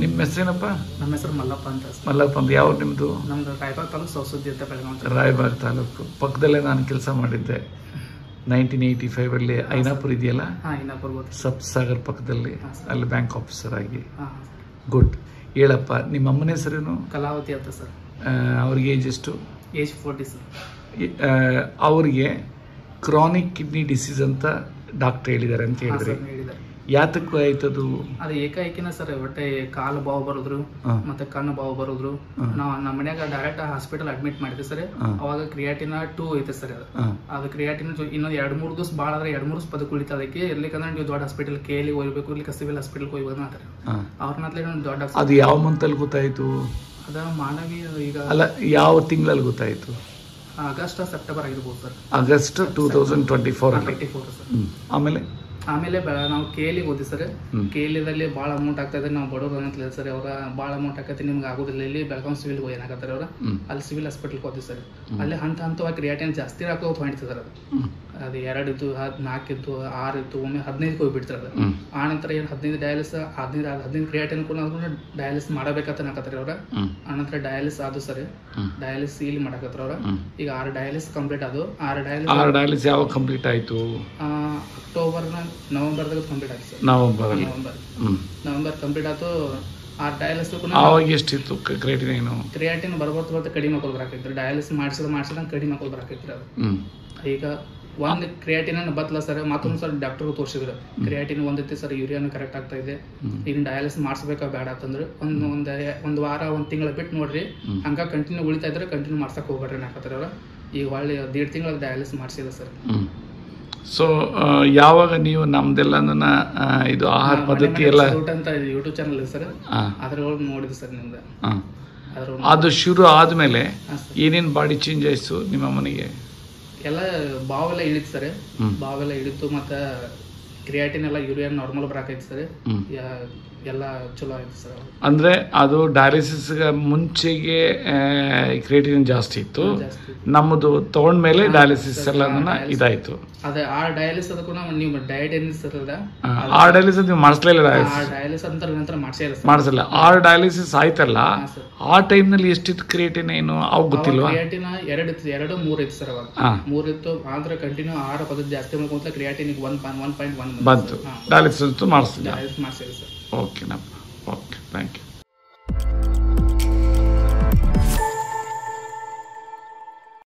ನಿಮ್ಮ ಹೆಸರೇನಪ್ಪ? ನಮ್ಮ ಹೆಸರು ಮಲ್ಲಪ್ಪ ಅಂತ. ಮಲ್ಲಪ್ಪ ಅಂತ. ಯಾವ ನಿಮ್ಮದು? ನಮ್ದು ರಾಯಬಾಗ್ ತಾಲೂಕು ಸೌಸುದ್ದಿ ಅಂತ ಬೆಳಗಾವಿ. ರಾಯಬಾಗ್ ತಾಲೂಕು ಪಕ್ಕದಲ್ಲೇ ನಾನು ಕೆಲಸ ಮಾಡಿದ್ದೆ 1985 ಐನಾಪುರ ಇದೆಯಲ್ಲ, ಸಬ್ ಸಾಗರ್ ಪಕ್ಕದಲ್ಲಿ, ಅಲ್ಲಿ ಬ್ಯಾಂಕ್ ಆಫೀಸರ್ ಆಗಿ. ಗುಡ್. ಹೇಳಪ್ಪ, ನಿಮ್ಮ ಅಮ್ಮನ ಹೆಸರೇನು? ಕಲಾವತಿ ಅಂತ ಸರ್. ಅವ್ರಿಗೆ ಏಜ್ ಎಷ್ಟು? Age 40 sir. ಅವ್ರಿಗೆ ಕ್ರಾನಿಕ್ ಕಿಡ್ನಿ ಡಿಸೀಸ್ ಅಂತ ಡಾಕ್ಟರ್ ಹೇಳಿದ್ದಾರೆ ಅಂತ ಹೇಳಿದ್ರಿ. ಯಾತಕ್ಕೂ ಆಯ್ತದು? ಅದು ಏಕಾಏಕಿನ ಸರ್. ಒಟ್ಟೆ ಕಾಲು ಬಾವು ಬರೋದ್ರು ಮತ್ತೆ ಕಣ್ಣು ಬಾವು ಬರೋದ್ರು. ನಾವು ನಮ್ಮ ಮನ್ಯಾಗ ಡೈರೆಕ್ಟ್ ಹಾಸ್ಪಿಟಲ್ ಅಡ್ಮಿಟ್ ಮಾಡಿದ್ವಿ ಸರ್. ಅವಾಗ ಕ್ರಿಯಾಟಿನ 2 ಐತೆ ಸರ್. ಅದು ಕ್ರಿಯಾಟಿನ ಇನ್ನೊಂದು 2-3 ದಿವಸ ಭಾಳ ಆದ್ರೆ 2-3 ದಿವಸ ಬದುಕು ಉಳಿತ. ಅದಕ್ಕೆ ಎಲ್ಲಿಕಂದ್ರೆ ನೀವು ದೊಡ್ಡ ಹಾಸ್ಪಿಟಲ್ KL ಹೋಗ್ಬೇಕು, ಇಲ್ಲಿ ಸಿವಿಲ್ ಹಾಸ್ಪಿಟಲ್ ಹೋಗ್ಬೋದು ಅಂತಾರೆ. ಅವ್ರನ್ನ ದೊಡ್ಡ. ಅದು ಯಾವ ಮಂತಲ್ಲಿ ಗೊತ್ತಾಯ್ತು? ಅದ ಮಾನವಿ ಈಗ ಅಲ್ಲ, ಯಾವ ತಿಂಗಳಲ್ಲಿ ಗೊತ್ತಾಯ್ತು? ಆಗಸ್ಟ್ ಸೆಪ್ಟೆಂಬರ್ ಆಗಿರ್ಬೋದು ಸರ್. August 2024 sir. ಆಮೇಲೆ ನಾವು KL ಹೋದ್ವಿ ಸರ್. KL ಭಾಳ ಅಮೌಂಟ್ ಆಗ್ತಾ ಇದೆ, ನಾವು ಬಡವರು ಅನ್ನತ್ಲಿಲ್ಲ ಸರ್. ಅವ್ರ ಭಾಳ ಅಮೌಂಟ್ ಆಗ್ತೈತೆ, ನಿಮ್ಗೆ ಆಗೋದಿಲ್ಲ. ಇಲ್ಲಿ ಬೆಳಗಾವಿ ಸಿವಿಲ್ ಏನಾಗತ್ತಾರೆ ಅವ್ರ, ಅಲ್ಲಿ ಸಿವಿಲ್ ಹಾಸ್ಪಿಟಲ್ಗೆ ಹೋದ್ವಿ ಸರ್. ಅಲ್ಲಿ ಹಂತವಾಗಿ ಕ್ರಿಯಾಟಿನ್ ಜಾಸ್ತಿ ಹಾಕೋದು ಹೊಂಟಿತ್ತು ಸರ್. ಅದು 2 ಇತ್ತು, 4 ಇತ್ತು, 6 ಇತ್ತು, ಒಮ್ಮೆ 15ಕ್ಕೆ ಹೋಗ್ಬಿಡ್ತಾರೆ ಅದು. ಆ ನಂತರ ಏನು 15 ಡಯಾಲಿಸ್ 15 ಕ್ರಿಯಾಟಿನ್ ಕೂಡ ಡಯಾಲಿಸ್ ಮಾಡಬೇಕಂತ ಹಾಕತ್ತಾರೆ ಅವ್ರ. ಆನಂತರ ಡಯಾಲಿಸ್ ಆದು ಸರ್. ಡಯಾಲಿಸ್ ಇಲ್ಲಿ ಮಾಡಕತ್ತಾರ ಅವ್ರ. ಈಗ 6 ಡಯಾಲಿಸ್ ಕಂಪ್ಲೀಟ್ ಅದು. 6 ಡಯಾಲಿಸ್ ಯಾವಾಗ ಕಂಪ್ಲೀಟ್ ಆಯ್ತು? ನವೆಂಬರ್ದಾಗ ಕಂಪ್ಲೀಟ್ ಆಯ್ತು ಸರ್. ನವೆಂಬರ್ ಕಂಪ್ಲೀಟ್ ಆಯ್ತು. 6 ಡಯಾಲಿಸ್ ಅವಾಗ ಎಷ್ಟಿತ್ತು ಕ್ರಿಯಾಟಿನ್ ಬರ್ಬರ್ತ ಕಡಿಮೆ ಹಾಕೋದು ಬರಾಕೈತ್ರಿ. ಡಯಾಲಿಸ್ ಮಾಡಿಸಿದಂಗೆ ಕಡಿಮೆ ಹಾಕೋದು ಬರಾಕೈತ್ರಿ ಅದು. ಈಗ ಒಂದು ಕ್ರಿಯಾಟಿನ್ ಬತ್ತಲ್ಲ ಸರ್, ಮತ್ತೊಂದು ಸರ್ ಡಾಕ್ಟರ್ಗೂ ತೋರಿಸಿದ್ರು. ಕ್ರಿಯಾಟಿನ್ ಒಂದೈತಿ ಸರ್, ಯೂರಿಯಾನು ಕರೆಕ್ಟ್ ಆಗ್ತಾ ಇದೆ, ಇನ್ನು ಡಯಾಲಿಸ್ ಮಾಡಿಸ್ಬೇಕಾ ಬೇಡ ಅಂತಂದ್ರೆ ಒಂದು ವಾರ 1 ತಿಂಗಳ ಬಿಟ್ಟು ನೋಡ್ರಿ, ಹಂಗ ಕಂಟಿನ್ಯೂ ಉಳಿತಾ ಇದ್ರೆ ಕಂಟಿನ್ಯೂ ಮಾಡ್ಸಕ್ ಹೋಗ್ಬೇಡ್ರಿ ಹಾಕತ್ತಾರ ಅವ್ರ. ಈಗ ಒಳ್ಳೆ 1.5 ತಿಂಗಳ ಡಯಾಲಿಸ್ ಮಾಡಿಸಿಲ್ಲ ಸರ್. ಸೊ ಯಾವಾಗ ನೀವು ನಮ್ದೆಲ್ಲ ಇದು ಆಹಾರ ಪದ್ಧತಿ ಎಲ್ಲ ಅಂತ ಯೂಟ್ಯೂಬ್ ಚಾನಲ್ ಇದೆ ಸರ್, ಅದ್ರೊಳಗೆ ನೋಡಿದ್ವಿ ಸರ್ ನಿಮ್ದು. ಅದು ಶುರು ಆದ್ಮೇಲೆ ಏನೇನು ಬಾಡಿ ಚೇಂಜ್ ಆಯ್ತು ನಿಮ್ಮ ಮನೆಗೆ? ಎಲ್ಲ ಬಾವೆಲ್ಲ ಇಳಿತು ಸರ್. ಬಾವೆಲ್ಲ ಇಳಿತು, ಮತ್ತೆ ಕ್ರಿಯಾಟಿನ್ ಎಲ್ಲ ಯೂರಿಯಾ ನಾರ್ಮಲ್ ಬರಾಕೈತಿ ಸರ್. ಎಲ್ಲ ಚಲೋ ಆಯ್ತು ಸರ್. ಅಂದ್ರೆ ಅದು ಡಯಾಲಿಸಿಸ್ ಮುಂಚೆಗೆ ಕ್ರಿಯಾಟಿನ್ ಜಾಸ್ತಿ ಇತ್ತು, ನಮ್ಮದು ತಗೊಂಡ್ಮೇಲೆ ಡಯಾಲಿಸಿಸ್ ಎಲ್ಲ ಇದಾಯ್ತು. ಅದೇ ಆ ಡಯಾಲಿಸ್ ಅದಕ್ಕೂ ನೀವು ಡಯಟ್ ಏನಿಸ್ತದ ಆ ಡಯಾಲಿಸಿಸ್ ನೀವು ಮಾಡಿಸ್ಲಿಲ್ಲ? ಡಯಾಲಿಸ್ ಅಂತ ನಂತರ ಮಾಡಿಸಿಲ್ಲ. 6 ಡಯಾಲಿಸಿಸ್ ಆಯ್ತಲ್ಲ, ಆ ಟೈಮ್ ನಲ್ಲಿ ಎಷ್ಟಿತ್ತು ಕ್ರಿಯಾಟಿನ್? ಏನು ಅವ್ ಗೊತ್ತಿಲ್ವಾ? ಕ್ರಿಯಾಟಿನ್ 2-3 ಇತ್ತು ಸರ್. ಅವಾಗ 3 ಇತ್ತು. ಆದ್ರೆ ಕಂಟಿನ್ಯೂ ಆಹಾರ ಪದ್ಧತಿ ಜಾಸ್ತಿ ಮಾಡ್ಕೊಂತ ಕ್ರಿಯಾಟಿನ್ 1.1 ಬಂತು. ಡಯಾಲಿಸಿಸ್ ಮಾಡಿಸಿಲ್ಲ ಸರ್. ಓಕೆನಪ್ಪ. Okay, thank you.